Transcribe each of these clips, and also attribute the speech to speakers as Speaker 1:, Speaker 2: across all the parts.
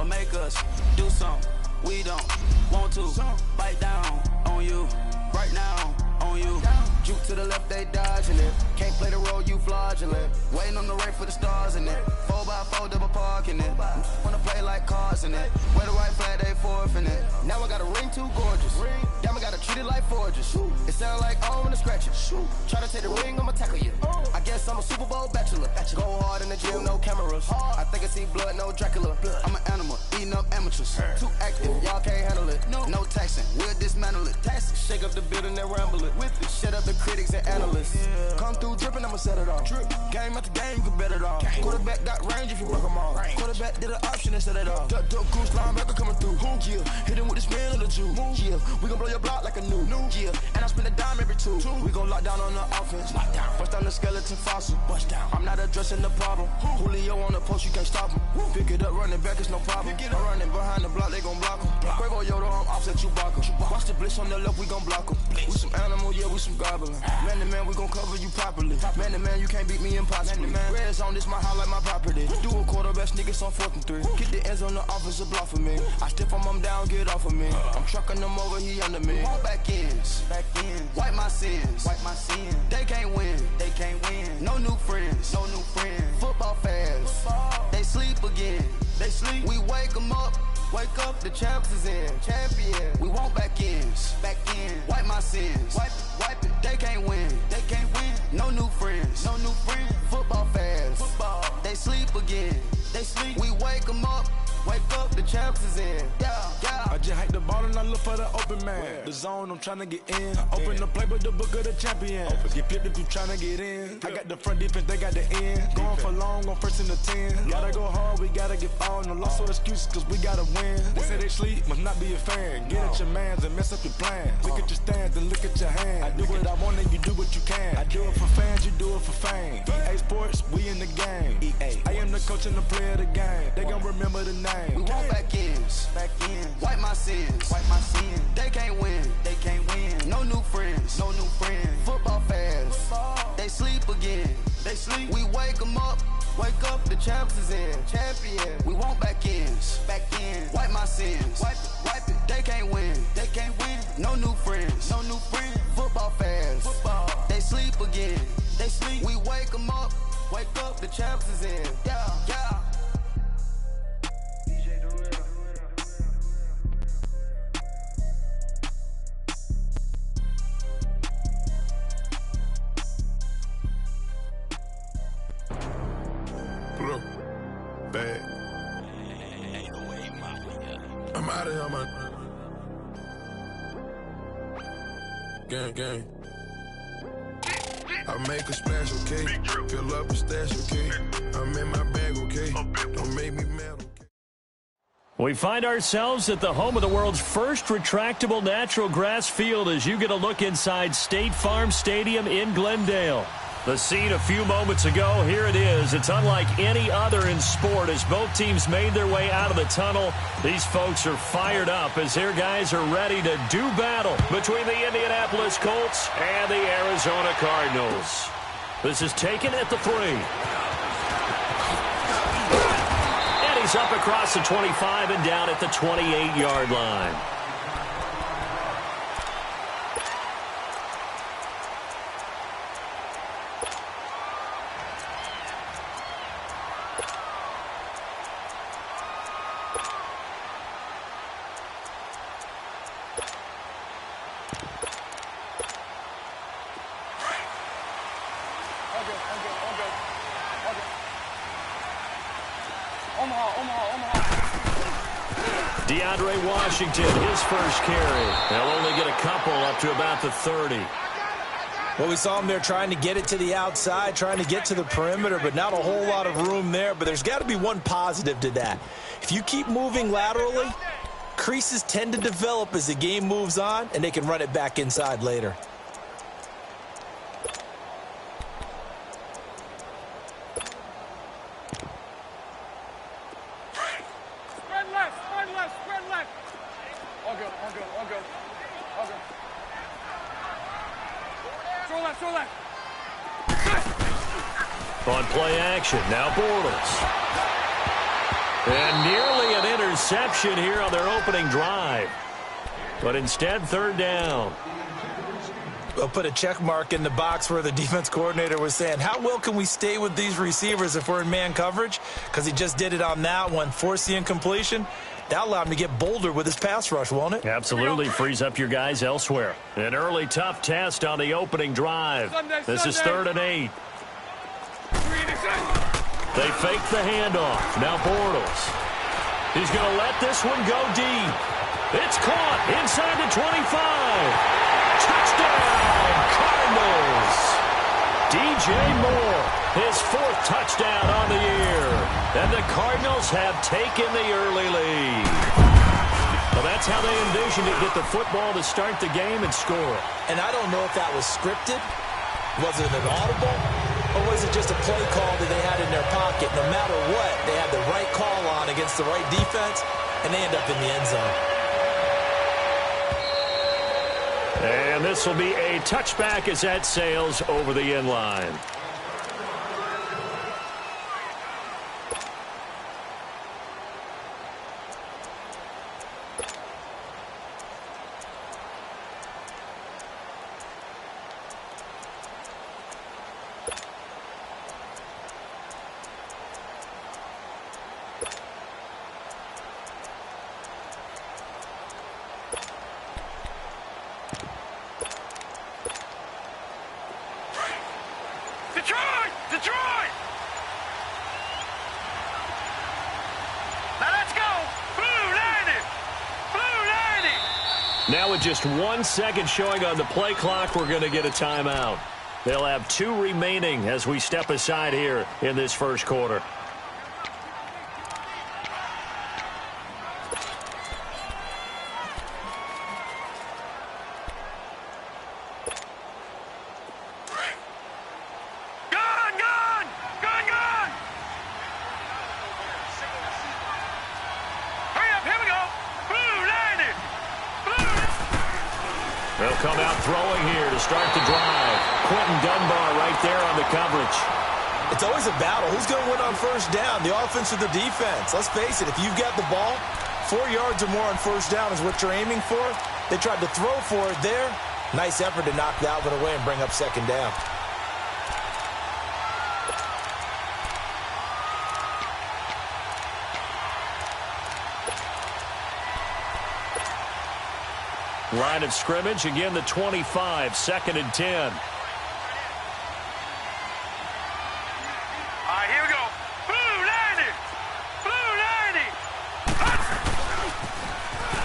Speaker 1: make us do something we don't want to. Bite down on you right now, on you. Juke to the left, they dodging it. Can't play the role, you fraudulent. Waiting on the rain for the stars in it. 4x4 double parking it. Wanna play like cars in it. Wear the white flag, they forfeiting it. Now I got a ring too gorgeous. Damn, I gotta treat it like forges. It sound like I don't wanna scratch it. Try to take the ring, I'ma tackle you. I guess I'm a Super Bowl bachelor. Go hard in the gym, no cameras. I think I see blood, no Dracula. I'm an animal, eating up amateurs. Too active, y'all can't handle it. No taxing, we'll dismantle it. Shake up the building and ramble it. Shut up the critics and analysts. Come through dripping, I'ma set it off. Game after game, you can bet it off. Quarterback got range if you break them off. Quarterback did an option and set it off. Duck, goose, linebacker coming through. Yeah, hit him with the spin of the Jew. Yeah, we gon' blow your block like a new. Yeah, and I spend a dime every two. We gon' lock down on the offense. Bust down the skeleton fossil. I'm not addressing the problem. Julio on the post, you can't stop him. Pick it up, running back, it's no problem. I'm running behind the block, they gon' block him. Quavo Yoda, I'm offset Chewbacca. Watch the blitz on the left, we gon' block him. We some animal, yeah, we some goblin. Man to man, we gon' cover you properly. Man to man, you can't beat me impossibly. Red zone, this my house like my property. Do a quarterback, niggas on 4th and 3. Get the ends on the offensive block for me. I stiff him down, get off of me. I'm trucking them over, he under me. Back ends, wipe my sins, They can't win, No new friends, Football fans, they sleep again. We wake them up. Wake up, the champs is in. Champion. We want back ends. Wipe my sins. Wipe it. They can't win. No new friends. Football fans. They sleep again. We wake them up. Wake up, the champs is in. Yeah.
Speaker 2: I just hike the ball and I look for the open man. The zone, I'm trying to get in. Open the playbook, the book of the champion. Get flipped if you trying to get in. I got the front defense, they got the end. Going for long, on 1st and the 10. Gotta go hard, we gotta get all. No loss or excuses, cause we gotta win. They say they sleep, must not be a fan. Get at your mans and mess up your plans. Look at your stands and look at your hands. I do what I want and you do what you can. I do it for fans, you do it for fame. EA Sports, we in the game. I am the coach and the player of the game. They gon' remember the name.
Speaker 1: We want back ends. Wipe my sins. They can't win. No new friends. Football fans. They sleep again. We wake them up. Wake up, the champs is in. Champion. We want back ends. Wipe my sins. Wipe it. They can't win. No new friends. Football fans. They sleep again. We wake them up. Wake up, the champs is in. Yeah.
Speaker 3: Bad. I'm out of here, man. Gang. I make a splash, okay? Fill up a stash, okay? I'm in my bag, okay? Don't make me mad, okay?
Speaker 4: We find ourselves at the home of the world's first retractable natural grass field as you get a look inside State Farm Stadium in Glendale. The scene a few moments ago, here it is. It's unlike any other in sport as both teams made their way out of the tunnel. These folks are fired up as their guys are ready to do battle between the Indianapolis Colts and the Arizona Cardinals. This is taken at the 3. And he's up across the 25 and down at the 28-yard line. Washington, his first carry. They'll only get a couple up to about the 30.
Speaker 5: Well, we saw him there trying to get it to the outside, trying to get to the perimeter, but not a whole lot of room there. But there's got to be one positive to that. If you keep moving laterally, creases tend to develop as the game moves on, and they can run it back inside later. On play action, now Bortles. And nearly an
Speaker 4: interception here on their opening drive. But instead, third down.
Speaker 5: We'll put a check mark in the box where the defense coordinator was saying, how well can we stay with these receivers if we're in man coverage? Because he just did it on that one, forced the incompletion. That allowed him to get bolder with his pass rush, won't it?
Speaker 4: Absolutely. Frees up your guys elsewhere. An early tough test on the opening drive. This is 3rd and 8. They fake the handoff. Now Bortles. He's going to let this one go deep. It's caught inside the 25. Touchdown, Cardinals. DJ Moore, his 4th touchdown on the year. And the Cardinals have taken the early lead. Well, that's how they envisioned it, get the football to start the game and score.
Speaker 5: And I don't know if that was scripted. Was it an audible? Or was it just a play call that they had in their pocket? No matter what, they had the right call on against the right defense, and they end up in the end zone.
Speaker 4: And this will be a touchback as that sails over the end line.
Speaker 1: Detroit! Now let's go! Blue 90! Blue 90!
Speaker 4: Now with just 1 second showing on the play clock, we're going to get a timeout. They'll have 2 remaining as we step aside here in this first quarter. Come out throwing here to start the drive. Quentin Dunbar right there on the coverage.
Speaker 5: It's always a battle. Who's going to win on first down, the offense or the defense? Let's face it, if you've got the ball, 4 yards or more on first down is what you're aiming for. They tried to throw for it there. Nice effort to knock that one away and bring up second down.
Speaker 4: Line of scrimmage, again the 25, 2nd and 10.
Speaker 1: All right, here we go. Blue 90! Blue 90!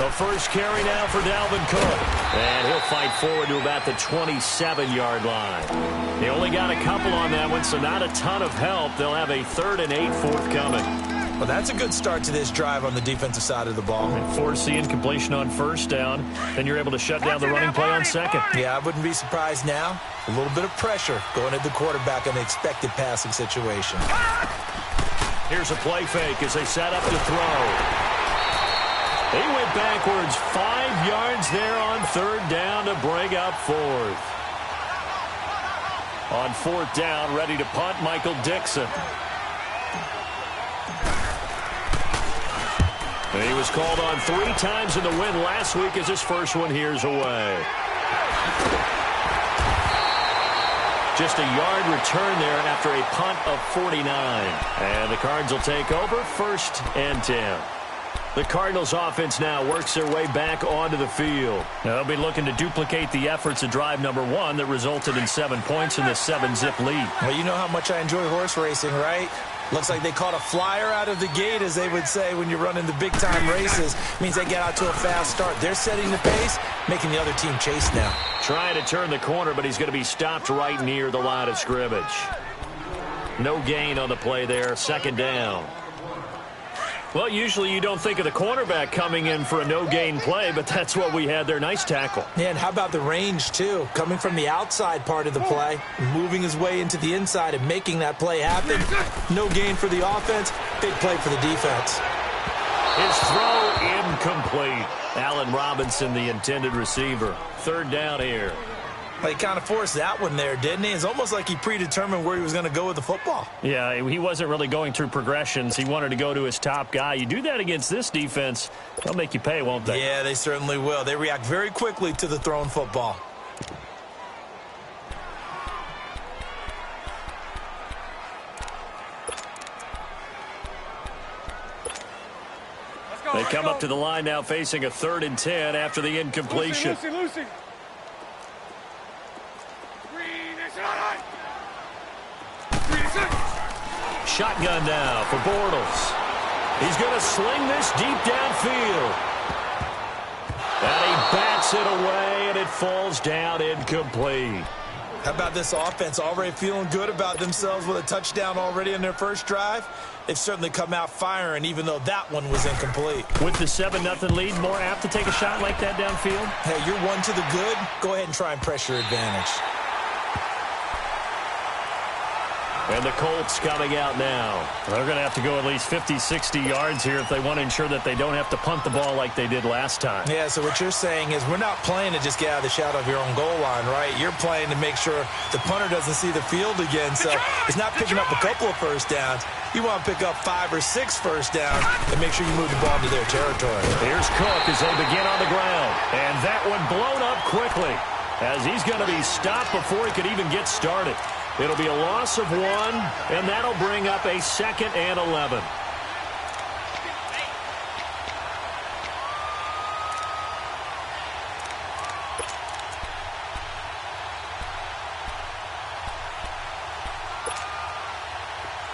Speaker 4: The first carry now for Dalvin Cook. And he'll fight forward to about the 27-yard line. They only got a couple on that one, so not a ton of help. They'll have a 3rd and 8 forthcoming.
Speaker 5: Well, that's a good start to this drive on the defensive side of the ball.
Speaker 4: And force the incompletion on first down. Then you're able to shut down the running play on second.
Speaker 5: Yeah, I wouldn't be surprised now. A little bit of pressure going at the quarterback in the expected passing situation.
Speaker 4: Here's a play fake as they set up to throw. They went backwards 5 yards there on 3rd down to bring up 4th. On 4th down, ready to punt, Michael Dixon. And he was called on 3 times in the win last week as his first one here's away. Just a yard return there after a punt of 49. And the Cards will take over 1st and 10. The Cardinals offense now works their way back onto the field. They'll be looking to duplicate the efforts of drive number 1 that resulted in 7 points in the 7-zip lead.
Speaker 5: Well, you know how much I enjoy horse racing, right? Looks like they caught a flyer out of the gate, as they would say when you're running the big-time races. Means they get out to a fast start. They're setting the pace, making the other team chase now.
Speaker 4: Trying to turn the corner, but he's going to be stopped right near the line of scrimmage. No gain on the play there, 2nd down. Well, usually you don't think of the cornerback coming in for a no-gain play, but that's what we had there. Nice tackle.
Speaker 5: Yeah, and how about the range, too? Coming from the outside part of the play, moving his way into the inside and making that play happen. No gain for the offense, big play for the defense.
Speaker 4: His throw incomplete. Allen Robinson, the intended receiver. 3rd down here.
Speaker 5: Well, he kind of forced that one there, didn't he? It's almost like he predetermined where he was going to go with the football.
Speaker 4: Yeah, he wasn't really going through progressions. He wanted to go to his top guy. You do that against this defense, they'll make you pay, won't they?
Speaker 5: Yeah, they certainly will. They react very quickly to the thrown football.
Speaker 4: They come up to the line now facing a 3rd and 10 after the incompletion.
Speaker 6: Lucy.
Speaker 4: Shotgun now for Bortles. He's going to sling this deep downfield. And he bats it away, and it falls down incomplete.
Speaker 5: How about this offense already feeling good about themselves with a touchdown already in their first drive? They've certainly come out firing, even though that one was incomplete.
Speaker 4: With the 7-0 lead, more apt to take a shot like that downfield?
Speaker 5: Hey, you're one to the good. Go ahead and try and press your advantage.
Speaker 4: And the Colts coming out now. They're going to have to go at least 50, 60 yards here if they want to ensure that they don't have to punt the ball like they did last time.
Speaker 5: Yeah, so what you're saying is we're not playing to just get out of the shadow of your own goal line, right? You're playing to make sure the punter doesn't see the field again. So it's not picking up a couple of first downs. You want to pick up 5 or 6 first downs and make sure you move the ball into their territory.
Speaker 4: Here's Cook as they begin on the ground. And that one blown up quickly as he's going to be stopped before he could even get started. It'll be a loss of 1, and that'll bring up a 2nd and 11.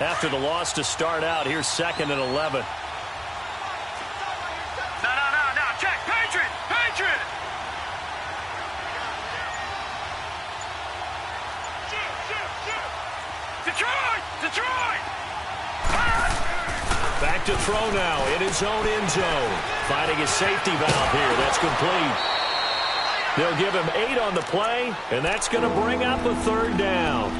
Speaker 4: After the loss to start out, here's 2nd and 11.
Speaker 6: No, check, Patriot! Detroit!
Speaker 4: Back to throw now in his own end zone. Finding his safety valve here. That's complete. They'll give him 8 on the play, and that's going to bring up a 3rd down.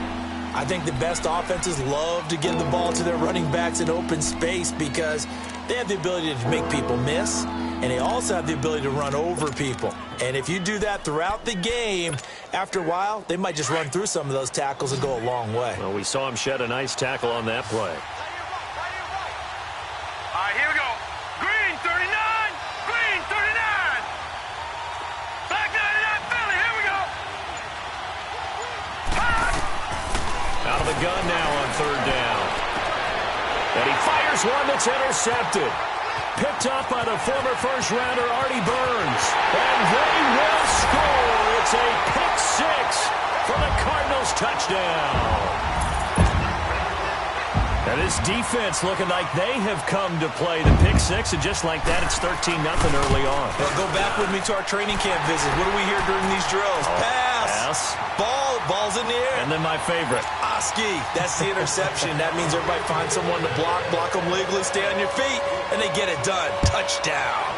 Speaker 5: I think the best offenses love to get the ball to their running backs in open space because they have the ability to make people miss, and they also have the ability to run over people. And if you do that throughout the game, after a while, they might just run through some of those tackles and go a long way.
Speaker 4: Well, we saw him shed a nice tackle on that play.
Speaker 6: All right, here we go. Green 39. Black 99 Philly, here we go.
Speaker 4: Out of the gun now on 3rd down. And he fires one that's intercepted. Picked up by the former first-rounder Artie Burns. And they will score. It's a pick 6 for the Cardinals touchdown. Now this defense looking like they have come to play the pick 6, and just like that, it's 13-0 early on.
Speaker 5: Well, go back with me to our training camp visit. What do we hear during these drills? Pass. Ball's in the air.
Speaker 4: And then my favorite.
Speaker 5: Oski. That's the interception. That means everybody finds someone to block them legally, stay on your feet, and they get it done. Touchdown.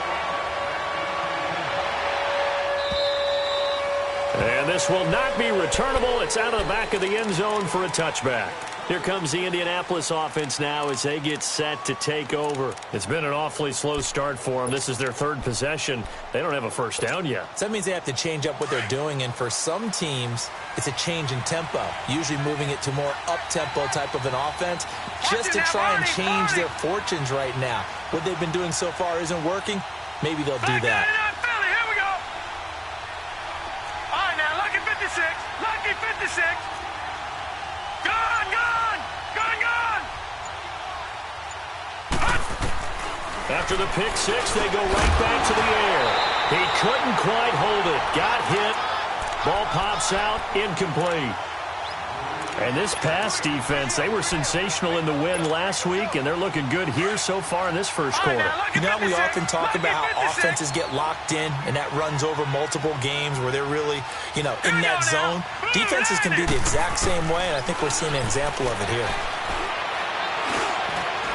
Speaker 4: And this will not be returnable. It's out of the back of the end zone for a touchback. Here comes the Indianapolis offense now as they get set to take over. It's been an awfully slow start for them. This is their 3rd possession. They don't have a first down yet.
Speaker 5: So that means they have to change up what they're doing, and for some teams, it's a change in tempo, usually moving it to more up-tempo type of an offense just to try and change their fortunes right now. What they've been doing so far isn't working. Maybe they'll do that.
Speaker 6: Philly, here we go. All right, now, lucky 56. Gone.
Speaker 4: After the pick 6, they go right back to the air. He couldn't quite hold it. Got hit. Ball pops out. Incomplete. And this pass defense, they were sensational in the win last week, and they're looking good here so far in this first quarter.
Speaker 5: You know, we often talk about how offenses get locked in, and that runs over multiple games where they're really, in that zone. Defenses can be the exact same way, and I think we're seeing an example of it here.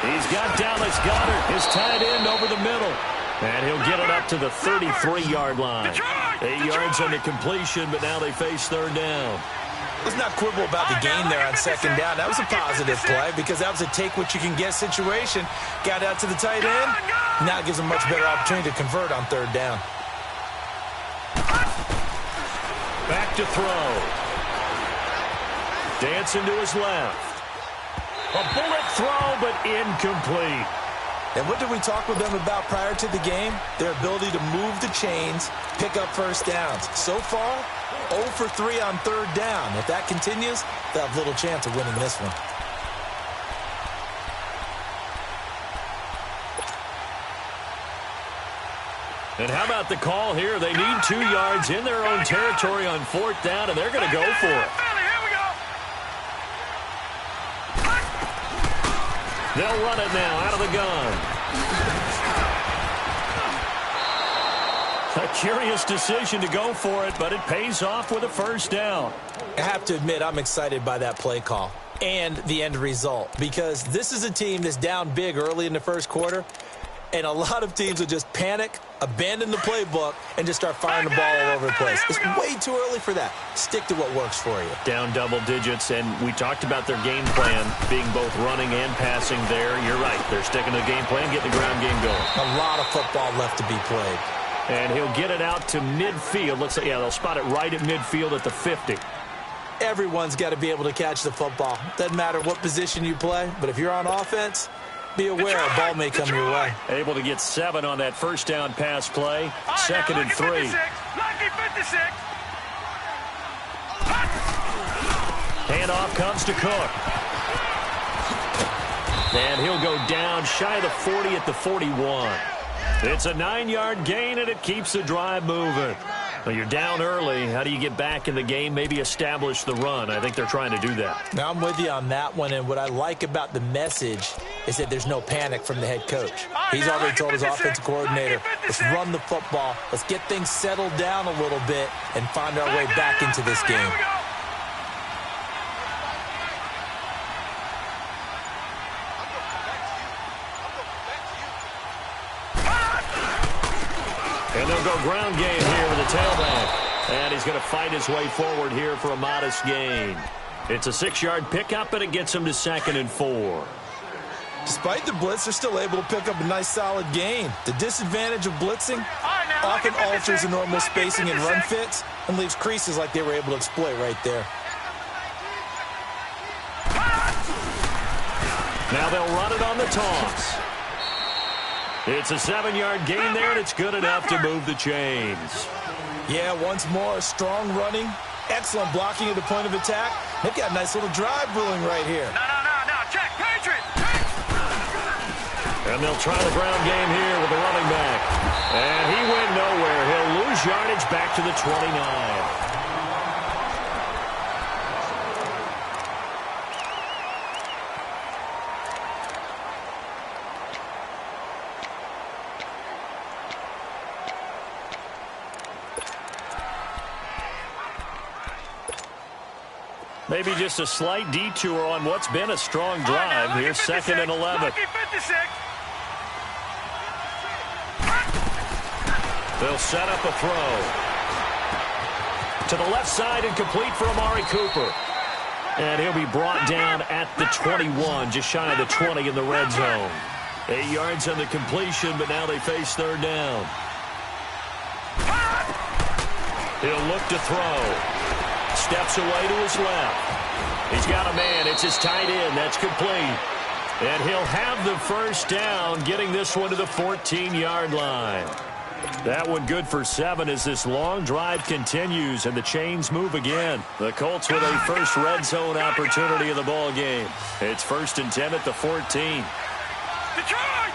Speaker 4: He's got Dallas Goedert, his tight end, over the middle. And he'll get it up to the 33-yard line. 8 yards on the completion, but now they face 3rd down.
Speaker 5: Let's not quibble about the gain there on 2nd down. That was a positive play because that was a take-what-you-can-get situation. Got out to the tight end. Now it gives them a much better opportunity to convert on 3rd down.
Speaker 4: Back to throw. Dancing to his left. A bullet throw, but incomplete.
Speaker 5: And what did we talk with them about prior to the game? Their ability to move the chains, pick up first downs. So far, 0 for 3 on third down. If that continues, they'll have little chance of winning this one.
Speaker 4: And how about the call here? They need 2 yards in their own territory on 4th down, and they're going to go for it. They'll run it now out of the gun. A curious decision to go for it, but it pays off with a first down.
Speaker 5: I have to admit, I'm excited by that play call and the end result, because this is a team that's down big early in the first quarter, and a lot of teams will just panic, abandon the playbook, and just start firing the ball all over the place. It's way too early for that. Stick to what works for you.
Speaker 4: Down double digits, and we talked about their game plan being both running and passing there. You're right. They're sticking to the game plan, getting the ground game going.
Speaker 5: A lot of football left to be played.
Speaker 4: And he'll get it out to midfield. Looks like, yeah, they'll spot it right at midfield at the 50.
Speaker 5: Everyone's got to be able to catch the football. Doesn't matter what position you play, but if you're on offense, be aware a ball may come your way.
Speaker 4: Able to get 7 on that first down pass play. 2nd and 3. Handoff comes to Cook. And he'll go down shy of the 40 at the 41. It's a 9-yard gain, and it keeps the drive moving. Well, you're down early. How do you get back in the game? Maybe establish the run. I think they're trying to do that.
Speaker 5: Now, I'm with you on that one, and what I like about the message is that there's no panic from the head coach. He's already told his offensive coordinator, let's run the football, let's get things settled down a little bit and find our way back into this game.
Speaker 4: And they'll go ground game here with the tailback. And he's going to fight his way forward here for a modest gain. It's a 6-yard pickup, and it gets him to 2nd and 4.
Speaker 5: Despite the blitz, they're still able to pick up a nice solid gain. The disadvantage of blitzing often alters the normal spacing and run fits and leaves creases like they were able to exploit right there.
Speaker 4: Now they'll run it on the toss. It's a 7-yard gain there, and it's good enough to move the chains.
Speaker 5: Yeah, once more, strong running, excellent blocking at the point of attack. They've got a nice little drive brewing right here.
Speaker 6: No, check, Patriot!
Speaker 4: And they'll try the ground game here with the running back. And he went nowhere. He'll lose yardage back to the 29. Maybe just a slight detour on what's been a strong drive. Here's 2nd and 11. They'll set up a throw. To the left side and complete for Amari Cooper. And he'll be brought down at the 21, just shy of the 20 in the red zone. 8 yards on the completion, but now they face 3rd down. He'll look to throw. Steps away to his left. He's got a man. It's his tight end. That's complete. And he'll have the first down, getting this one to the 14-yard line. That one good for 7 as this long drive continues and the chains move again. The Colts with a first red zone opportunity of the ball game. It's 1st and 10 at the 14.
Speaker 6: Detroit!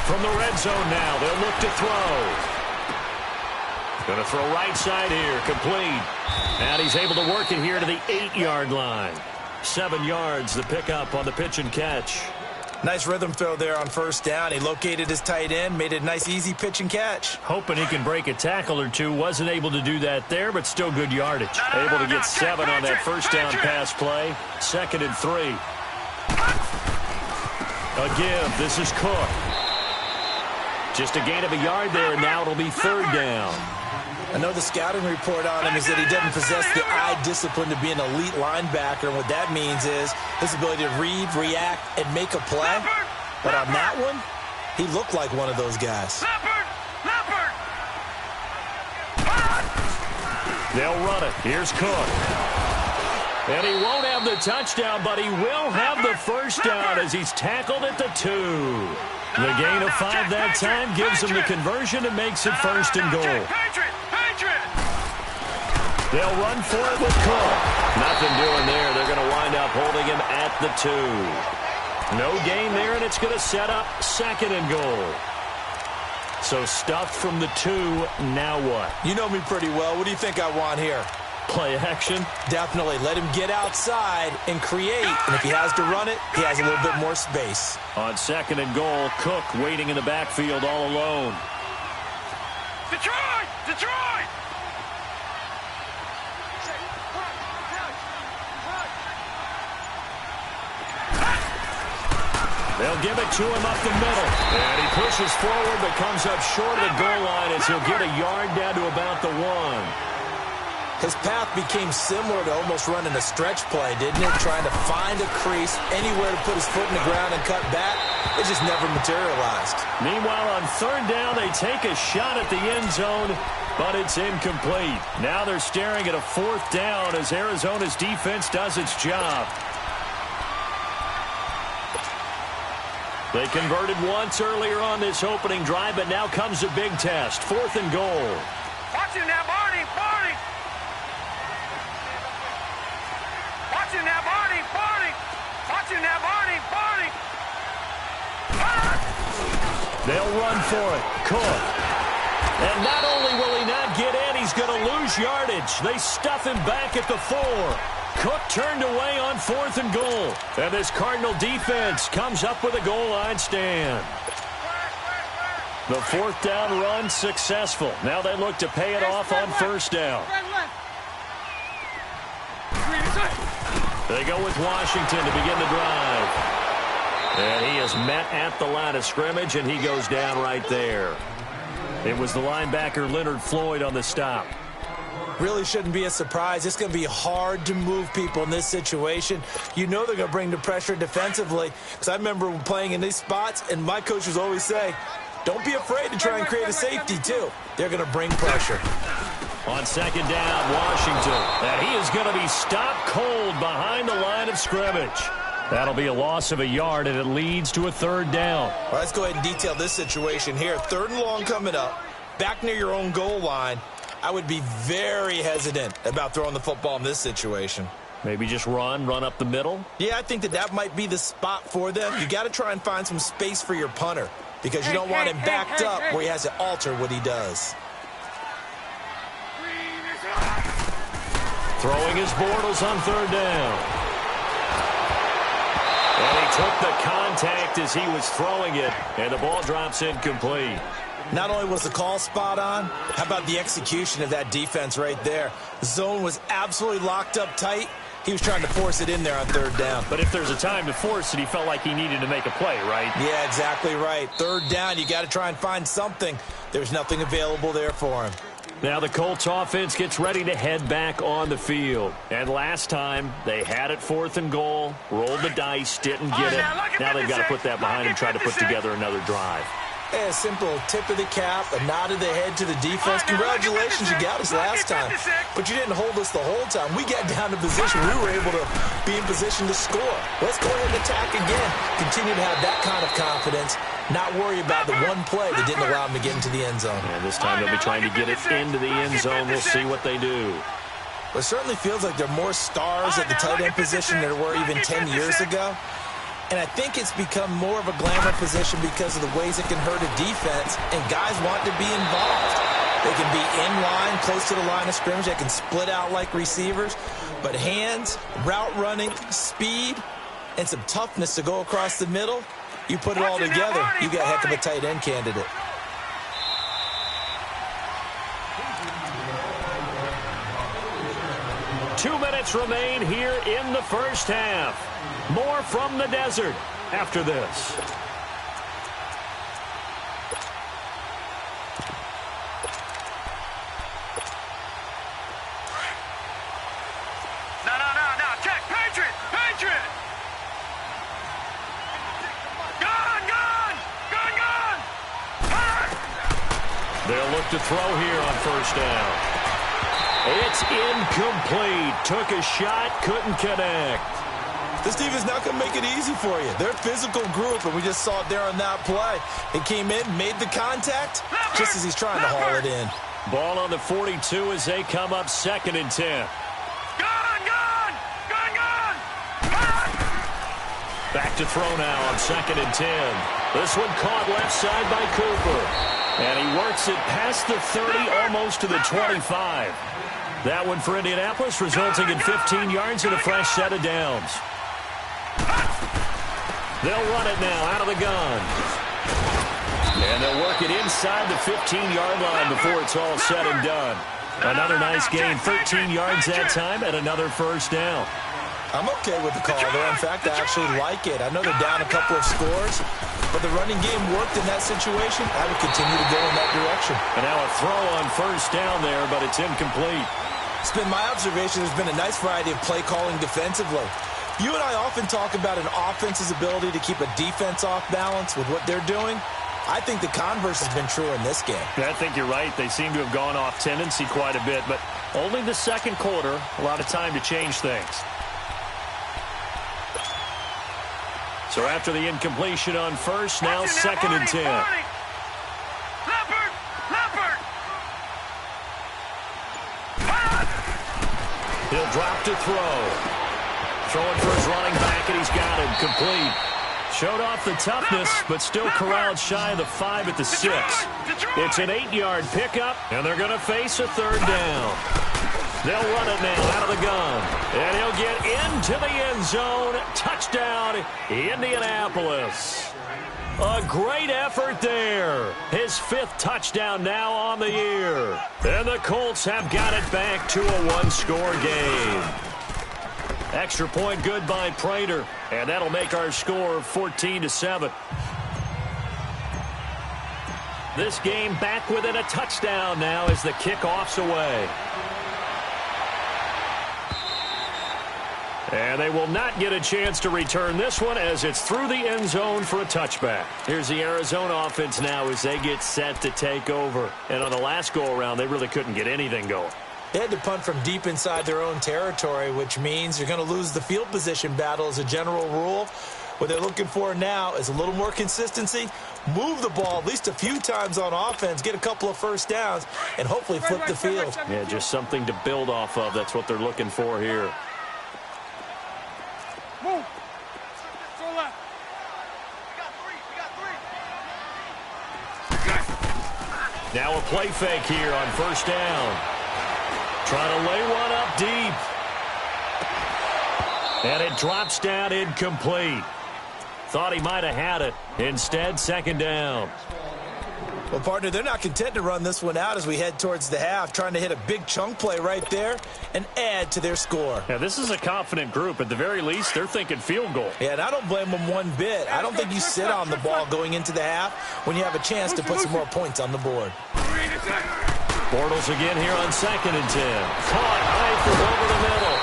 Speaker 4: From the red zone now, they'll look to throw. Going to throw right side here, complete. And he's able to work it here to the 8-yard line. 7 yards, the pickup on the pitch and catch.
Speaker 5: Nice rhythm throw there on first down. He located his tight end, made it a nice, easy pitch and catch.
Speaker 4: Hoping he can break a tackle or two. Wasn't able to do that there, but still good yardage. Able to get 7 on that first down pass play. 2nd and 3. A give. This is Cook. Just a gain of a yard there, and now it'll be 3rd down.
Speaker 5: I know the scouting report on him is that he doesn't possess the eye discipline to be an elite linebacker, and what that means is his ability to read, react, and make a play. But on that one, he looked like one of those guys.
Speaker 4: They'll run it. Here's Cook. And he won't have the touchdown, but he will have the first down as he's tackled at the 2. The gain of 5 that time gives him the conversion and makes it first and goal. They'll run for it with Cook. Nothing doing there. They're going to wind up holding him at the 2. No gain there, and it's going to set up second and goal. So stuffed from the 2, now what?
Speaker 5: You know me pretty well. What do you think I want here?
Speaker 4: Play action?
Speaker 5: Definitely. Let him get outside and create. And if he has to run it, he has a little bit more space.
Speaker 4: On second and goal, Cook waiting in the backfield all alone.
Speaker 6: Detroit! Detroit!
Speaker 4: They'll give it to him up the middle. And he pushes forward but comes up short of the goal line as he'll get a yard down to about the 1.
Speaker 5: His path became similar to almost running a stretch play, didn't it? Trying to find a crease, anywhere to put his foot in the ground and cut back. It just never materialized.
Speaker 4: Meanwhile, on third down, they take a shot at the end zone, but it's incomplete. Now they're staring at a 4th down as Arizona's defense does its job. They converted once earlier on this opening drive, but now comes a big test. 4th and goal.
Speaker 6: Watch him now, Barney! Barney! Watch him now, Barney! Barney! Watch him now, Barney! Barney!
Speaker 4: They'll run for it. Cook. And not only will he not get in, he's going to lose yardage. They stuff him back at the 4. Cook turned away on 4th and goal. And this Cardinal defense comes up with a goal line stand. The 4th down run successful. Now they look to pay it off on first down. They go with Washington to begin the drive. And he is met at the line of scrimmage, and he goes down right there. It was the linebacker Leonard Floyd on the stop.
Speaker 5: Really shouldn't be a surprise. It's going to be hard to move people in this situation. You know they're going to bring the pressure defensively. Because I remember playing in these spots, and my coaches always say, don't be afraid to try and create a safety, too. They're going to bring pressure.
Speaker 4: On second down, Washington. And he is going to be stopped cold behind the line of scrimmage. That'll be a loss of a yard, and it leads to a 3rd down.
Speaker 5: Well, let's go ahead and detail this situation here. 3rd and long coming up, back near your own goal line. I would be very hesitant about throwing the football in this situation.
Speaker 4: Maybe just run up the middle?
Speaker 5: Yeah, I think that might be the spot for them. You got to try and find some space for your punter because you don't want him backed up where he has to alter what he does.
Speaker 4: Throwing his Bortles on 3rd down. And he took the contact as he was throwing it, and the ball drops incomplete.
Speaker 5: Not only was the call spot on, how about the execution of that defense right there? The zone was absolutely locked up tight. He was trying to force it in there on 3rd down.
Speaker 4: But if there's a time to force it, he felt like he needed to make a play, right?
Speaker 5: Yeah, exactly right. 3rd down, you got to try and find something. There's nothing available there for him.
Speaker 4: Now the Colts offense gets ready to head back on the field. And last time, they had it 4th and goal, rolled the dice, didn't get it. Now they've got to put that behind and try to put together another drive.
Speaker 5: A simple tip of the cap, a nod of the head to the defense. Congratulations, you got us last time. But you didn't hold us the whole time. We got down to position. We were able to be in position to score. Let's go ahead and attack again. Continue to have that kind of confidence. Not worry about the one play that didn't allow them to get into the end zone.
Speaker 4: And this time they'll be trying to get it into the end zone. We'll see what they do.
Speaker 5: It certainly feels like there are more stars at the tight end position than there were even 10 years ago. And I think it's become more of a glamour position because of the ways it can hurt a defense, and guys want to be involved. They can be in line, close to the line of scrimmage. They can split out like receivers. But hands, route running, speed, and some toughness to go across the middle, you put it all together, you got a heck of a tight end candidate.
Speaker 4: Two minutes remain here in the first half. More from the desert after this.
Speaker 6: No. Check. Patriot. Gun.
Speaker 4: They'll look to throw here on first down. It's incomplete. Took a shot, couldn't connect.
Speaker 5: This defense not going to make it easy for you. They're a physical group, and we just saw it there on that play. He came in, made the contact, just as he's trying to haul it in.
Speaker 4: Ball on the 42 as they come up 2nd and 10. Back to throw now on 2nd and 10. This one caught left side by Cooper. And he works it past the 30, almost to the 25. That one for Indianapolis, resulting in 15 yards and a fresh set of downs. They'll run it now out of the gun. And they'll work it inside the 15-yard line before it's all said and done. Another nice gain, 13 yards that time, and another first down.
Speaker 5: I'm okay with the call there. In fact, I actually like it. I know they're down a couple of scores, but the running game worked in that situation. I would continue to go in that direction.
Speaker 4: And now a throw on first down there, but it's incomplete.
Speaker 5: It's been my observation there's been a nice variety of play calling defensively. You and I often talk about an offense's ability to keep a defense off balance with what they're doing. I think the converse has been true in this game.
Speaker 4: I think you're right. They seem to have gone off tendency quite a bit, but only the second quarter, a lot of time to change things. So after the incompletion on first, now 2nd and 10. He'll drop to throw. Throwing for his running back, and he's got him complete. Showed off the toughness, but still corralled shy of the 5 at the 6. It's an 8-yard pickup, and they're going to face a 3rd down. They'll run it now out of the gun. And he'll get into the end zone. Touchdown, Indianapolis. A great effort there. His 5th touchdown now on the year. And the Colts have got it back to a 1-score game. Extra point good by Prater. And that'll make our score 14-7. This game back within a touchdown now as the kickoff's away. And they will not get a chance to return this one as it's through the end zone for a touchback. Here's the Arizona offense now as they get set to take over. And on the last go-around, they really couldn't get anything going.
Speaker 5: They had to punt from deep inside their own territory, which means you're going to lose the field position battle as a general rule. What they're looking for now is a little more consistency, move the ball at least a few times on offense, get a couple of first downs, and hopefully flip the field.
Speaker 4: Yeah, just something to build off of. That's what they're looking for here.
Speaker 6: Move.
Speaker 4: Now a play fake here on first down. Trying to lay one up deep. And it drops down incomplete. Thought he might have had it. Instead, 2nd down.
Speaker 5: Well, partner, they're not content to run this one out as we head towards the half, trying to hit a big chunk play right there and add to their score.
Speaker 4: Now, this is a confident group. At the very least, they're thinking field goal.
Speaker 5: Yeah, and I don't blame them one bit. I don't think you sit on the ball going into the half when you have a chance to put some more points on the board.
Speaker 4: Bortles again here on 2nd and 10. Caught high from over the middle.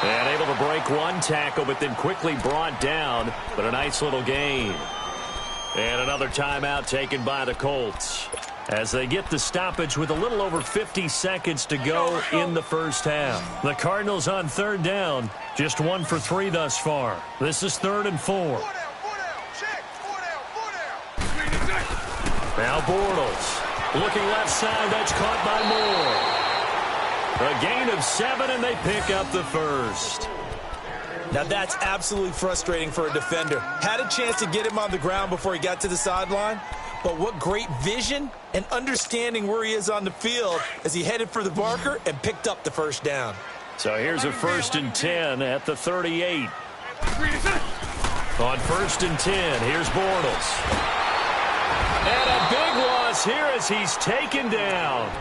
Speaker 4: And able to break one tackle, but then quickly brought down. But a nice little gain. And another timeout taken by the Colts as they get the stoppage with a little over 50 seconds to go in the first half. The Cardinals on 3rd down, just 1 for 3 thus far. This is 3rd and 4. Now Bortles looking left side. That's caught by Moore. A gain of 7, and they pick up the first.
Speaker 5: Now that's absolutely frustrating for a defender. Had a chance to get him on the ground before he got to the sideline, but what great vision and understanding where he is on the field as he headed for the marker and picked up the first down.
Speaker 4: So here's a 1st and 10 at the 38. On 1st and 10, here's Bortles. And a big loss here as he's taken down.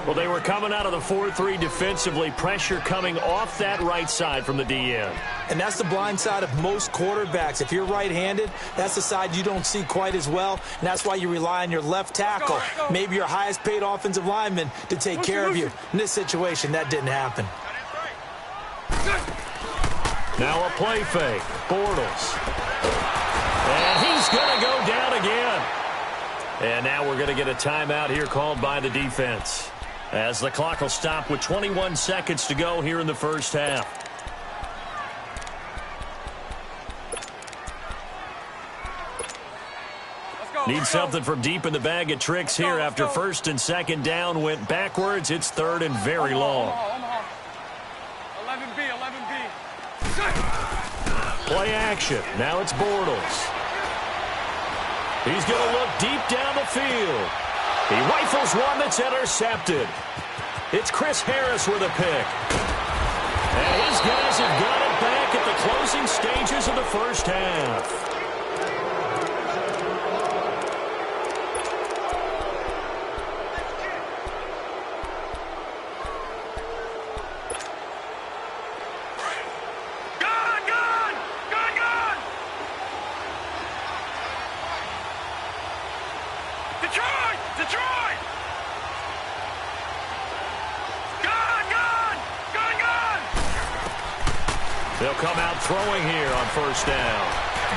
Speaker 4: Well, they were coming out of the 4-3 defensively. Pressure coming off that right side from the DN.
Speaker 5: And that's the blind side of most quarterbacks. If you're right-handed, that's the side you don't see quite as well. And that's why you rely on your left tackle, maybe your highest-paid offensive lineman, to take care of you. In this situation, that didn't happen.
Speaker 4: Now a play fake. Bortles. And he's going to go down again. And now we're going to get a timeout here called by the defense. as the clock will stop with 21 seconds to go here in the first half. Need something from deep in the bag of tricks here after first and second down went backwards. It's third and very long.
Speaker 6: 11B, 11B.
Speaker 4: Play action. Now it's Bortles. He's going to look deep down the field. He rifles one that's intercepted. It's Chris Harris with a pick. And his guys have got it back at the closing stages of the first half. They'll come out throwing here on first down.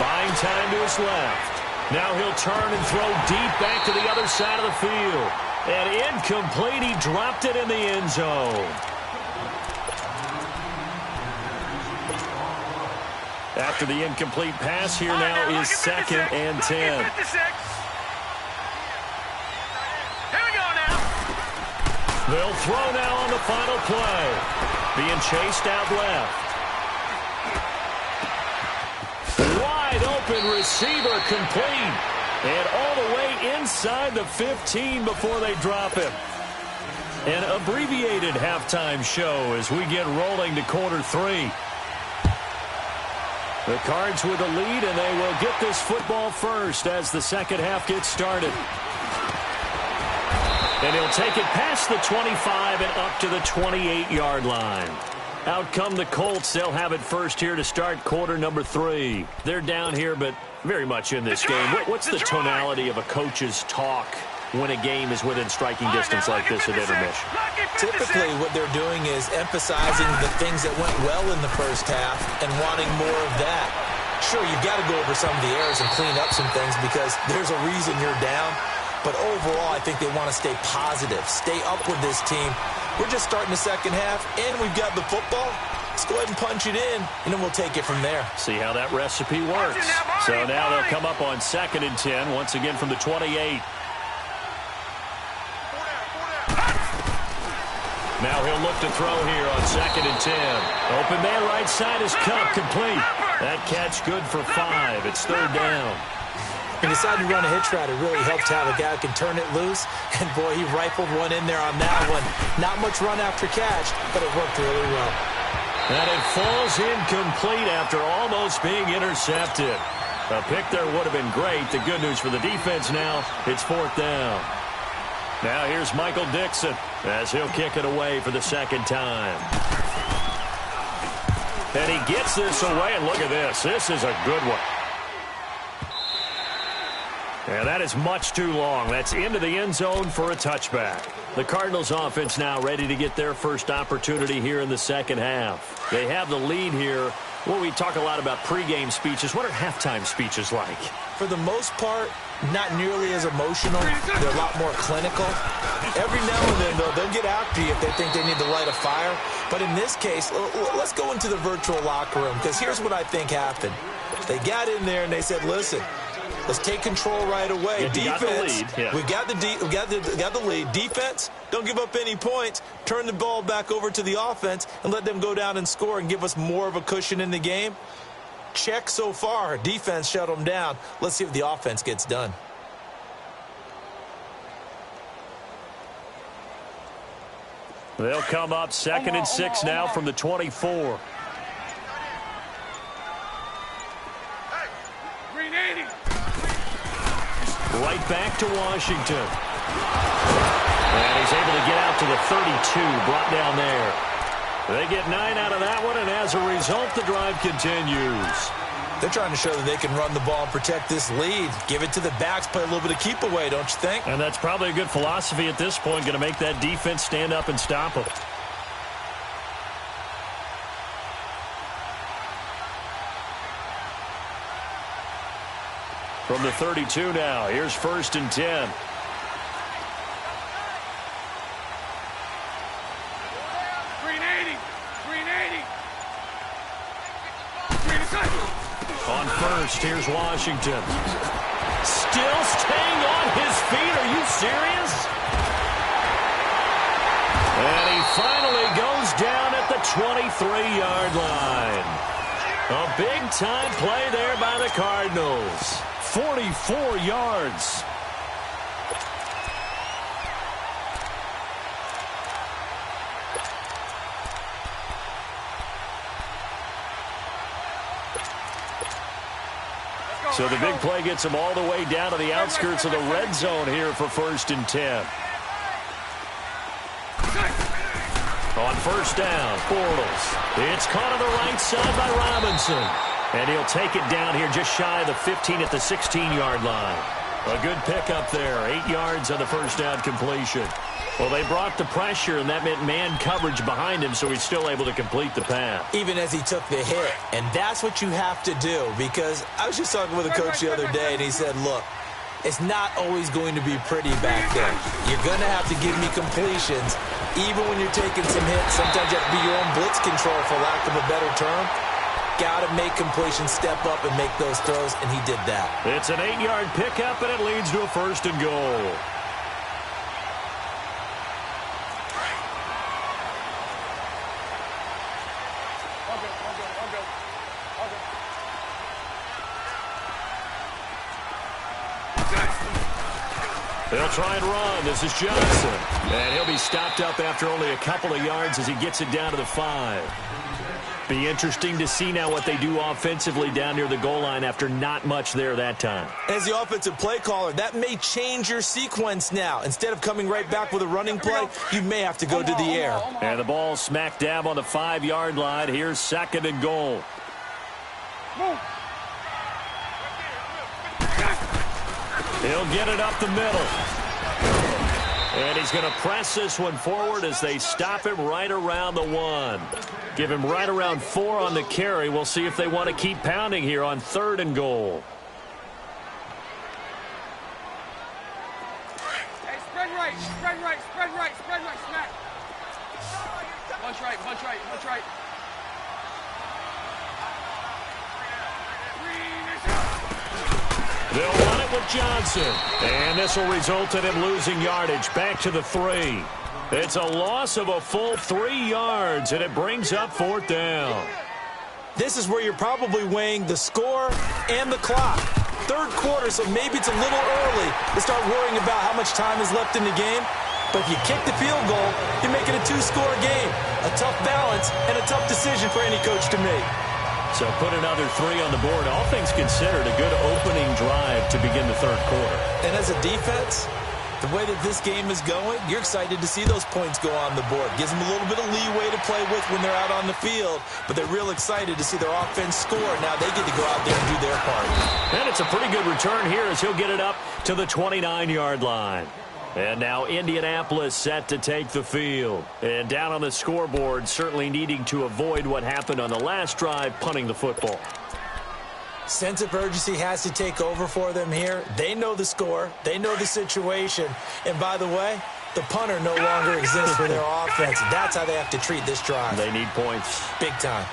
Speaker 4: Buying time to his left. Now he'll turn and throw deep back to the other side of the field. And incomplete. He dropped it in the end zone. After the incomplete pass, here now is 2nd and 10.
Speaker 6: Here we go now.
Speaker 4: They'll throw now on the final play. Being chased out left. Wide open receiver complete. And all the way inside the 15 before they drop him. An abbreviated halftime show as we get rolling to quarter 3. The Cards with the lead, and they will get this football first as the second half gets started. And he'll take it past the 25 and up to the 28-yard line. Out come the Colts. They'll have it first here to start quarter number 3. They're down here, but very much in this game. What's the tonality of a coach's talk when a game is within striking distance like this at intermission?
Speaker 5: Typically, what they're doing is emphasizing the things that went well in the first half and wanting more of that. Sure, you've got to go over some of the errors and clean up some things because there's a reason you're down. But overall, I think they want to stay positive, stay up with this team. We're just starting the second half, and we've got the football. Let's go ahead and punch it in, and then we'll take it from there.
Speaker 4: See how that recipe works. So now they'll come up on 2nd and 10, once again from the 28. Now he'll look to throw here on 2nd and 10. Open man right side is Cup, complete. That catch good for 5. It's third down.
Speaker 5: He decided to run a hitch route. It really helps to have a guy who can turn it loose. And, boy, he rifled one in there on that one. Not much run after catch, but it worked really well.
Speaker 4: And it falls incomplete after almost being intercepted. A pick there would have been great. The good news for the defense now, it's 4th down. Now here's Michael Dixon as he'll kick it away for the second time. And he gets this away, and look at this. This is a good one. And that is much too long. That's into the end zone for a touchback. The Cardinals offense now ready to get their first opportunity here in the second half. They have the lead here. Well, we talk a lot about pregame speeches. What are halftime speeches like?
Speaker 5: For the most part, not nearly as emotional. They're a lot more clinical. Every now and then, though, they'll get after you if they think they need to light a fire. But in this case, let's go into the virtual locker room, because here's what I think happened. They got in there and they said, listen, let's take control right away. Defense, we got the lead. Defense, don't give up any points. Turn the ball back over to the offense and let them go down and score and give us more of a cushion in the game. Check so far. Defense shut them down. Let's see if the offense gets done.
Speaker 4: They'll come up 2nd and 6 now from the 24. Right back to Washington. And he's able to get out to the 32, brought down there. They get 9 out of that one, and as a result, the drive continues.
Speaker 5: They're trying to show that they can run the ball and protect this lead. Give it to the backs, play a little bit of keep away, don't you think?
Speaker 4: And that's probably a good philosophy at this point, going to make that defense stand up and stop them. From the 32 now, here's 1st and 10. first. Here's Washington. Still staying on his feet. Are you serious? And he finally goes down at the 23-yard line. A big-time play there by the Cardinals. 44 yards. So the big play gets him all the way down to the outskirts of the red zone here for 1st and 10. On 1st down, Bortles. It's caught on the right side by Robinson. And he'll take it down here just shy of the 15 at the 16-yard line. A good pickup there. 8 yards on the 1st down completion. Well, they brought the pressure, and that meant man coverage behind him, so he's still able to complete the pass.
Speaker 5: Even as he took the hit. And that's what you have to do, because I was just talking with a coach the other day, and he said, look, it's not always going to be pretty back there. You're going to have to give me completions, even when you're taking some hits. Sometimes you have to be your own blitz control, for lack of a better term. Got to make completions, step up, and make those throws, and he did that.
Speaker 4: It's an 8-yard pickup, and it leads to a 1st and goal. They'll try and run. This is Johnson. And he'll be stopped up after only a couple of yards as he gets it down to the 5. Be interesting to see now what they do offensively down near the goal line after not much there that time.
Speaker 5: As the offensive play caller, that may change your sequence now. Instead of coming right back with a running play, you may have to go to the air.
Speaker 4: And the ball smack dab on the 5-yard line. Here's 2nd and goal. He'll get it up the middle. And he's going to press this one forward as they stop him right around the 1. Give him right around 4 on the carry. We'll see if they want to keep pounding here on 3rd and goal.
Speaker 6: Hey, spread right, spread right, spread right, spread right, smack. Bunch right, bunch right, bunch right.
Speaker 4: They'll run it with Johnson. And this will result in him losing yardage back to the 3. It's a loss of a full 3 yards, and it brings up 4th down.
Speaker 5: This is where you're probably weighing the score and the clock. 3rd quarter, so maybe it's a little early to start worrying about how much time is left in the game. But if you kick the field goal, you make it a 2-score game. A tough balance and a tough decision for any coach to make.
Speaker 4: So put another 3 on the board. All things considered, a good opening drive to begin the 3rd quarter.
Speaker 5: And as a defense, the way that this game is going, you're excited to see those points go on the board. Gives them a little bit of leeway to play with when they're out on the field, but they're real excited to see their offense score. Now they get to go out there and do their part.
Speaker 4: And it's a pretty good return here as he'll get it up to the 29-yard line. And now Indianapolis set to take the field. And down on the scoreboard, certainly needing to avoid what happened on the last drive, punting the football.
Speaker 5: Sense of urgency has to take over for them here. They know the score. They know the situation. And by the way, the punter no longer exists for their offense. That's how they have to treat this drive.
Speaker 4: They need points.
Speaker 5: Big time.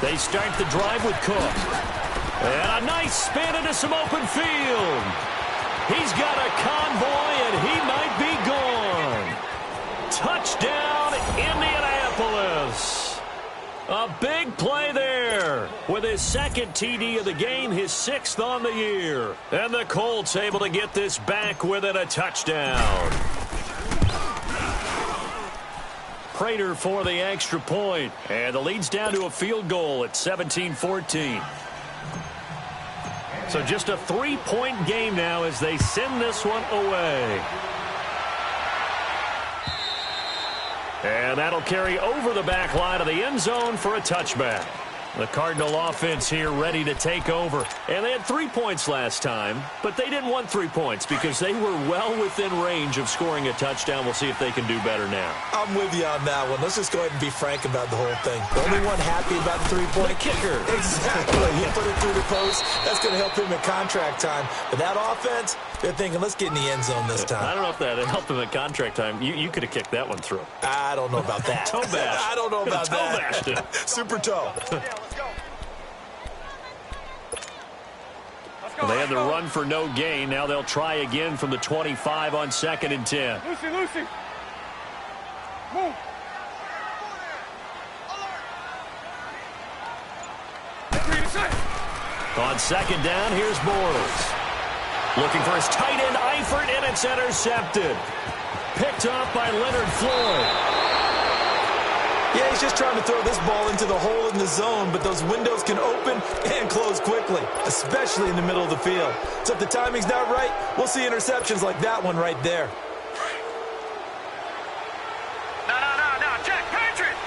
Speaker 4: They start the drive with Cook. And a nice spin into some open field. He's got a convoy, and he might be gone. Touchdown, Indianapolis. A big play there with his 2nd TD of the game, his 6th on the year. And the Colts able to get this back within a touchdown. Prater for the extra point. And the lead's down to a field goal at 17-14. So just a 3-point game now as they send this one away. And that'll carry over the back line of the end zone for a touchback. The Cardinal offense here ready to take over. And they had 3 points last time, but they didn't want 3 points because they were well within range of scoring a touchdown. We'll see if they can do better now.
Speaker 5: I'm with you on that one. Let's just go ahead and be frank about the whole thing. The only one happy about the 3-point
Speaker 4: kicker.
Speaker 5: Exactly. He put it through the post. That's going to help him in contract time. But that offense, they're thinking, let's get in the end zone this time.
Speaker 4: I don't know if that helped him at contract time. You could have kicked that one through.
Speaker 5: I don't know about that.
Speaker 4: Toe bash.
Speaker 5: I don't know about
Speaker 4: toe
Speaker 5: that.
Speaker 4: Bashed it.
Speaker 5: Super toe.
Speaker 4: Well, they had the run for no gain. Now they'll try again from the 25 on 2nd and 10.
Speaker 6: Lucy. Move.
Speaker 4: On 2nd down, here's Bortles. Looking for his tight end, Eifert, and it's intercepted. Picked off by Leonard Floyd.
Speaker 5: Yeah, he's just trying to throw this ball into the hole in the zone, but those windows can open and close quickly, especially in the middle of the field. So if the timing's not right, we'll see interceptions like that one right there.
Speaker 6: No. Check. Patriot.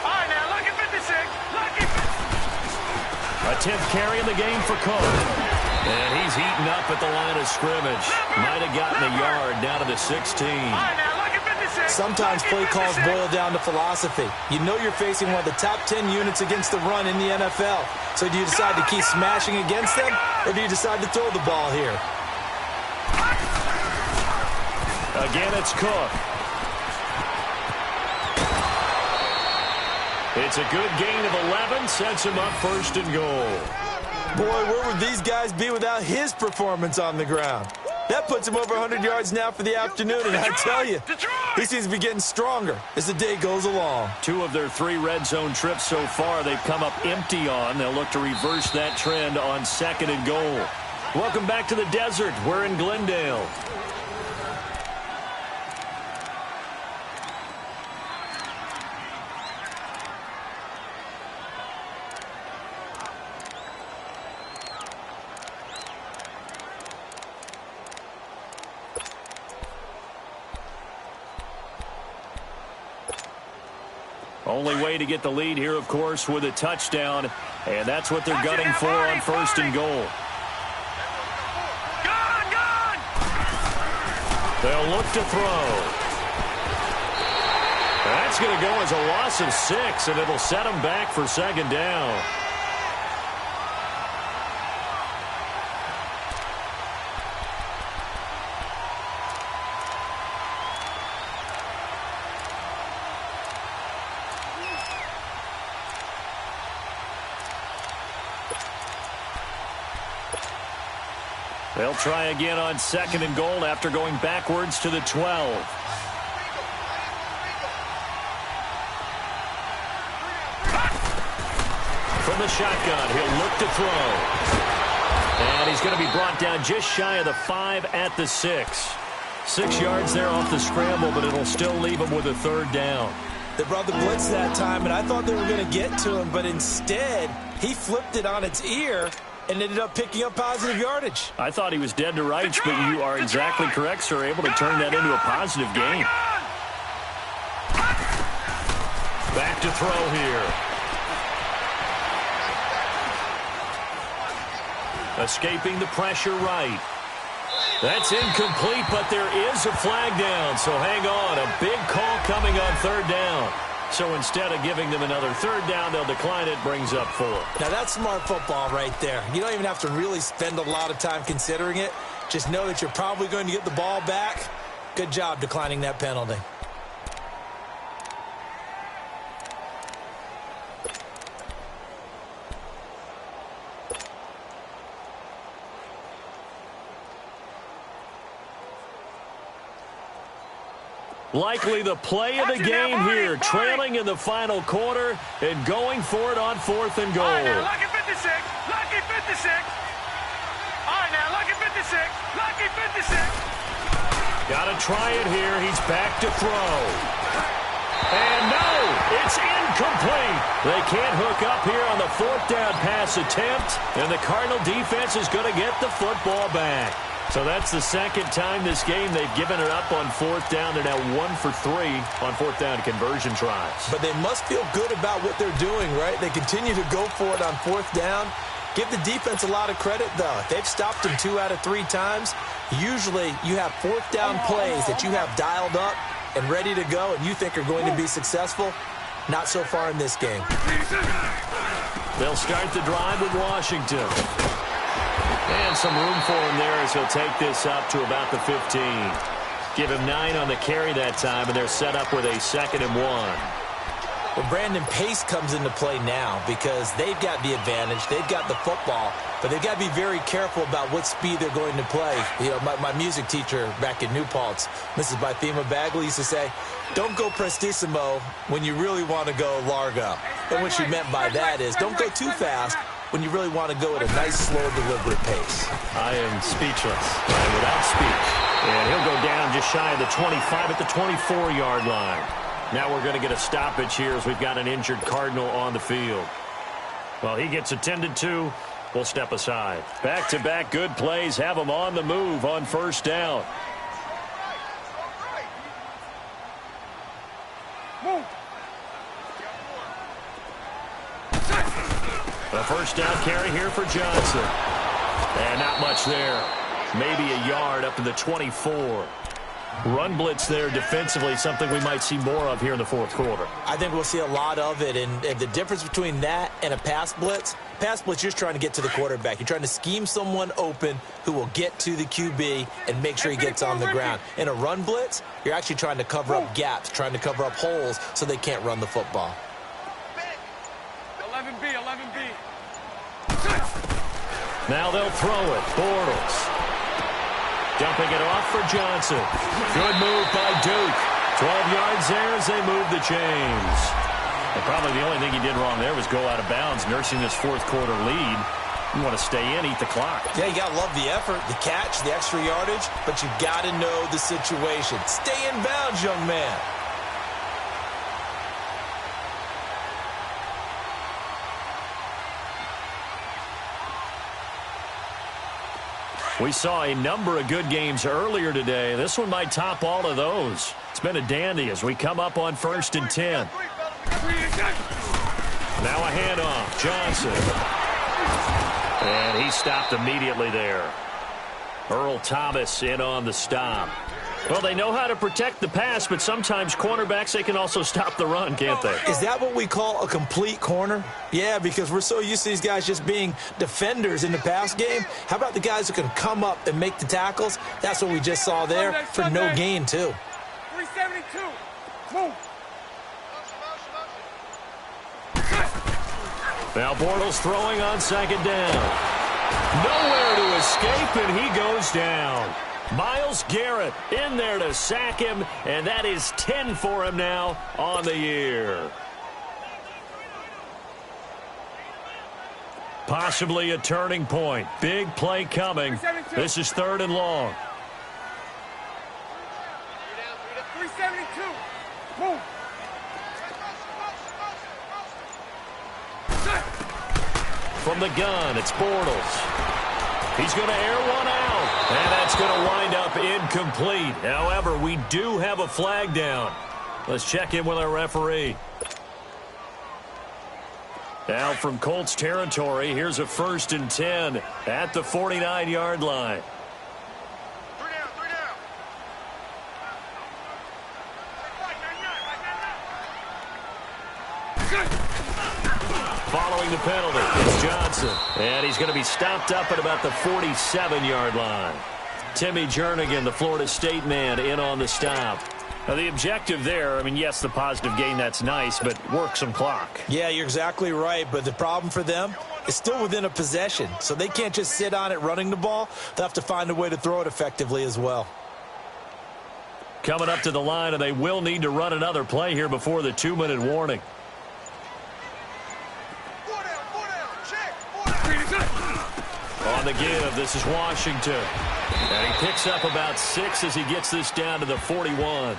Speaker 6: All right, now, lucky 56. Lucky 56.
Speaker 4: A 10th carry in the game for Cook. And he's heating up at the line of scrimmage. Might have gotten a yard down to the 16.
Speaker 6: All right, now, lucky 56.
Speaker 5: Sometimes play calls boil down to philosophy. You know you're facing one of the top 10 units against the run in the NFL. So do you decide to keep smashing against them, or do you decide to throw the ball here?
Speaker 4: Again, it's Cook. It's a good gain of 11, sets him up 1st and goal.
Speaker 5: Boy, where would these guys be without his performance on the ground? That puts him over 100 yards now for the afternoon, and I tell you, he seems to be getting stronger as the day goes along. 2
Speaker 4: of their 3 red zone trips so far they've come up empty on. They'll look to reverse that trend on 2nd and goal. Welcome back to the desert. We're in Glendale. Only way to get the lead here, of course, with a touchdown, and that's what they're gunning for on 1st and goal.
Speaker 6: Gone!
Speaker 4: They'll look to throw. That's going to go as a loss of 6, and it'll set them back for 2nd down. They'll try again on 2nd and goal after going backwards to the 12. From the shotgun, he'll look to throw. And he's going to be brought down just shy of the 5 at the 6. 6 yards there off the scramble, but it'll still leave him with a 3rd down.
Speaker 5: They brought the blitz that time, and I thought they were going to get to him, but instead, he flipped it on its ear and ended up picking up positive yardage.
Speaker 4: I thought he was dead to rights, but you are exactly correct, sir. Able to turn that into a positive gain. Back to throw here. Escaping the pressure right. That's incomplete, but there is a flag down, so hang on. A big call coming on 3rd down. So instead of giving them another 3rd down, they'll decline it, brings up 4.
Speaker 5: Now that's smart football right there. You don't even have to really spend a lot of time considering it. Just know that you're probably going to get the ball back. Good job declining that penalty.
Speaker 4: Likely the play of the game here, trailing in the final quarter and going for it on 4th and goal.
Speaker 6: All right, now, lucky 56. Lucky 56. All right, now, lucky 56. Lucky 56.
Speaker 4: Got to try it here. He's back to throw. And no, it's incomplete. They can't hook up here on the 4th down pass attempt, and the Cardinal defense is going to get the football back. So that's the second time this game they've given it up on fourth down. They're now 1 for 3 on fourth down conversion tries.
Speaker 5: But they must feel good about what they're doing, right? They continue to go for it on fourth down. Give the defense a lot of credit, though. If they've stopped them 2 out of 3 times, usually you have fourth down plays that you have dialed up and ready to go and you think are going to be successful. Not so far in this game.
Speaker 4: They'll start the drive with Washington. And some room for him there as he'll take this up to about the 15. Give him 9 on the carry that time, and they're set up with a 2nd and 1.
Speaker 5: Well, Brandon, pace comes into play now because they've got the advantage. They've got the football, but they've got to be very careful about what speed they're going to play. You know, my music teacher back in New Paltz, Mrs. Bythema Bagley, used to say, don't go prestissimo when you really want to go largo. And what she meant by that is don't go too fast when you really want to go at a nice, slow, deliberate pace.
Speaker 4: I am speechless. I'm without speech. And he'll go down just shy of the 25 at the 24-yard line. Now we're going to get a stoppage here as we've got an injured Cardinal on the field. Well, he gets attended to. We'll step aside. Back-to-back good plays have him on the move on first down. A first down carry here for Johnson. And not much there. Maybe a yard up to the 24. Run blitz there defensively, something we might see more of here in the fourth quarter.
Speaker 5: I think we'll see a lot of it, and the difference between that and a pass blitz, you're just trying to get to the quarterback. You're trying to scheme someone open who will get to the QB and make sure he gets on the ground. In a run blitz, you're actually trying to cover up gaps, trying to cover up holes so they can't run the football.
Speaker 6: 11B.
Speaker 4: Now they'll throw it. Bortles. Dumping it off for Johnson. Good move by Duke. 12 yards there as they move the chains. And probably the only thing he did wrong there was go out of bounds, nursing this fourth quarter lead. You want to stay in, eat the clock.
Speaker 5: Yeah, you got to love the effort, the catch, the extra yardage, but you got to know the situation. Stay in bounds, young man.
Speaker 4: We saw a number of good games earlier today. This one might top all of those. It's been a dandy as we come up on 1st and 10. Now a handoff. Johnson. And he stopped immediately there. Earl Thomas in on the stop. Well, they know how to protect the pass, but sometimes cornerbacks, they can also stop the run, can't they?
Speaker 5: Is that what we call a complete corner? Yeah, because we're so used to these guys just being defenders in the pass game. How about the guys who can come up and make the tackles? That's what we just saw there for no gain, too.
Speaker 6: 372. Move.
Speaker 4: Now Bortles throwing on 2nd down. Nowhere to escape, and he goes down. Myles Garrett in there to sack him, and that is 10 for him now on the year. Possibly a turning point. Big play coming. This is 3rd and long.
Speaker 6: 372. Move.
Speaker 4: From the gun, it's Bortles. He's going to air one out, and that's going to wind up incomplete. However, we do have a flag down. Let's check in with our referee. Now from Colts territory, here's a 1st and 10 at the 49-yard line.
Speaker 6: Three down.
Speaker 4: Following the penalty, it's Johnson. And he's going to be stopped up at about the 47-yard line. Timmy Jernigan, the Florida State man, in on the stop. Now, the objective there, I mean, yes, the positive gain, that's nice, but work some clock.
Speaker 5: Yeah, you're exactly right, but the problem for them is still within a possession, so they can't just sit on it running the ball. They'll have to find a way to throw it effectively as well.
Speaker 4: Coming up to the line, and they will need to run another play here before the 2-minute warning. On the give, this is Washington. And he picks up about 6 as he gets this down to the 41.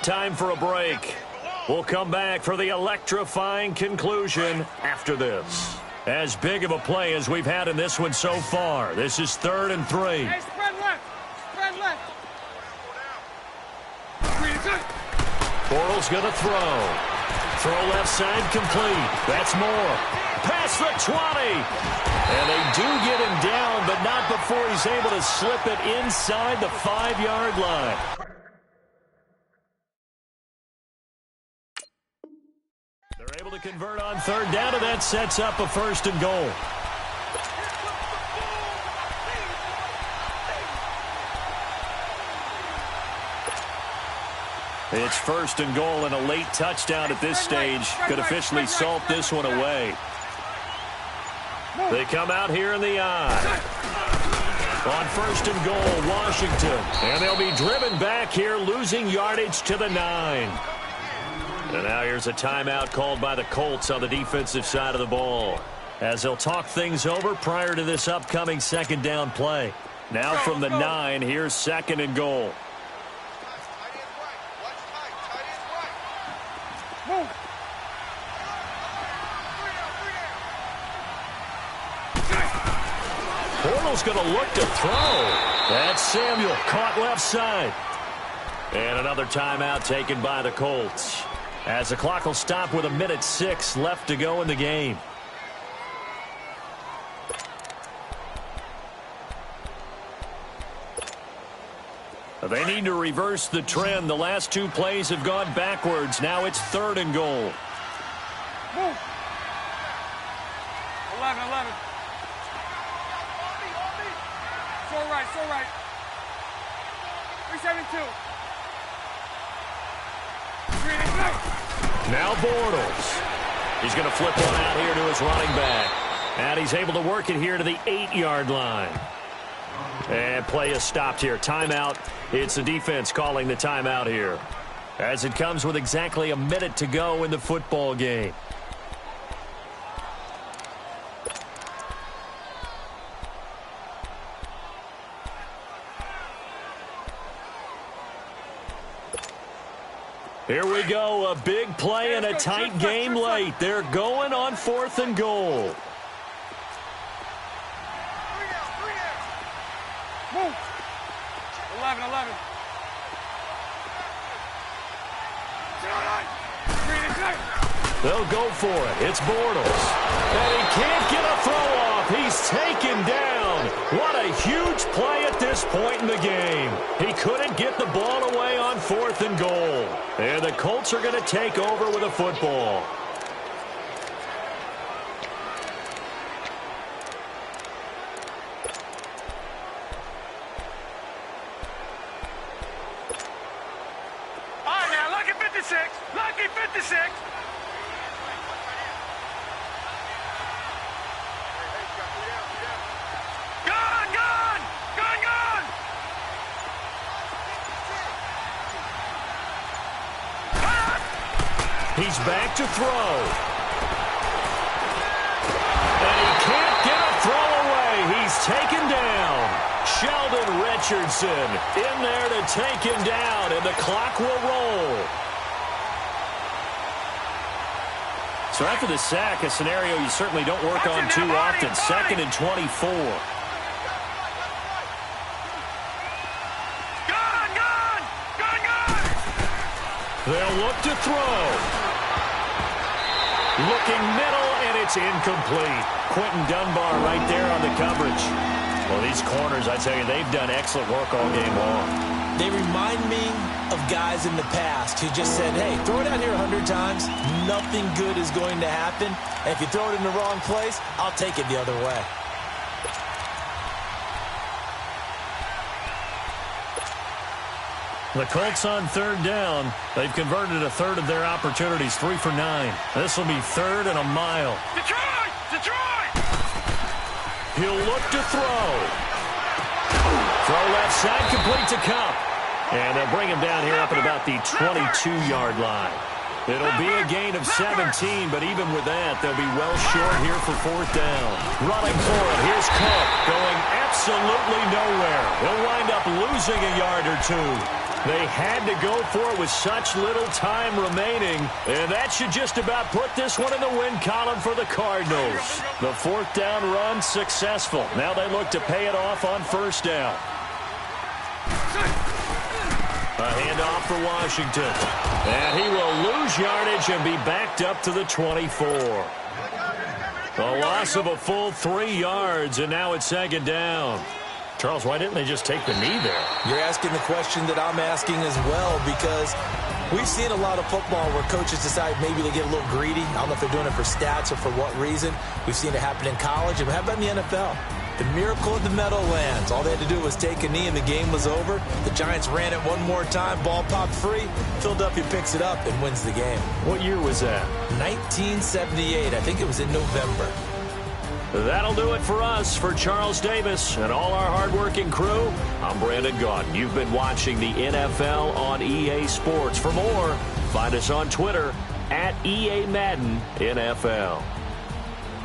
Speaker 4: Time for a break. We'll come back for the electrifying conclusion after this. As big of a play as we've had in this one so far. This is 3rd and 3.
Speaker 6: Hey, spread left. Spread left.
Speaker 4: Bortles going to throw. Throw left side complete. That's more. Past the 20. And they do get him down, but not before he's able to slip it inside the 5-yard line. They're able to convert on 3rd down, and that sets up a 1st and goal. It's 1st and goal, and a late touchdown at this stage could officially salt this one away. They come out here in the eye. On 1st and goal, Washington. And they'll be driven back here, losing yardage to the 9. And now here's a timeout called by the Colts on the defensive side of the ball, as they'll talk things over prior to this upcoming 2nd down play. Now from the 9, here's 2nd and goal. Bortles going to look to throw. That's Samuel, caught left side. And another timeout taken by the Colts, as the clock will stop with 1:06 left to go in the game. They need to reverse the trend. The last 2 plays have gone backwards. Now it's 3rd and goal.
Speaker 6: 11. So right. 372.
Speaker 4: Now Bortles. He's going to flip one out here to his running back. And he's able to work it here to the 8-yard line. And play is stopped here. Timeout. It's the defense calling the timeout here, as it comes with exactly a minute to go in the football game. Here we go. A big play and a tight game late. They're going on 4th and goal.
Speaker 6: Move. 11.
Speaker 4: They'll go for it. It's Bortles. And he can't get a throw off. He's taken down. What a huge play at this point in the game. He couldn't get the ball away on 4th and goal. And the Colts are going to take over with a football.
Speaker 6: Lucky 56. Gone.
Speaker 4: He's back to throw. And he can't get a throw away. He's taken down. Sheldon Richardson in there to take him down, and the clock will roll. So after the sack, a scenario you certainly don't work on too often. 2nd and 24.
Speaker 6: Gone.
Speaker 4: They'll look to throw. Looking middle, and it's incomplete. Quentin Dunbar right there on the coverage. Well, these corners, I tell you, they've done excellent work all game long.
Speaker 5: They remind me of guys in the past who just said, hey, throw it out here 100 times. Nothing good is going to happen. And if you throw it in the wrong place, I'll take it the other way.
Speaker 4: The Colts on 3rd down. They've converted a third of their opportunities, 3 for 9. This will be 3rd and a mile.
Speaker 6: Detroit!
Speaker 4: He'll look to throw. Throw left side, complete to Cup. And they'll bring him down here up at about the 22-yard line. It'll be a gain of 17, but even with that, they'll be well short here for 4th down. Running for it, here's Cook, going absolutely nowhere. He'll wind up losing a yard or two. They had to go for it with such little time remaining, and that should just about put this one in the win column for the Cardinals. The fourth down run successful. Now they look to pay it off on first down. A handoff for Washington. And he will lose yardage and be backed up to the 24. A loss of a full 3 yards, and now it's second down. Charles, why didn't they just take the knee there?
Speaker 5: You're asking the question that I'm asking as well, because we've seen a lot of football where coaches decide maybe they get a little greedy. I don't know if they're doing it for stats or for what reason. We've seen it happen in college. And how about in the NFL? The miracle of the Meadowlands. All they had to do was take a knee and the game was over. The Giants ran it one more time. Ball popped free. Philadelphia picks it up and wins the game.
Speaker 4: What year was that?
Speaker 5: 1978. I think it was in November.
Speaker 4: That'll do it for us. For Charles Davis and all our hardworking crew, I'm Brandon Gaudin. You've been watching the NFL on EA Sports. For more, find us on Twitter at EA Madden NFL.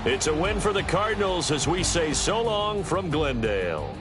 Speaker 4: It's a win for the Cardinals as we say so long from Glendale.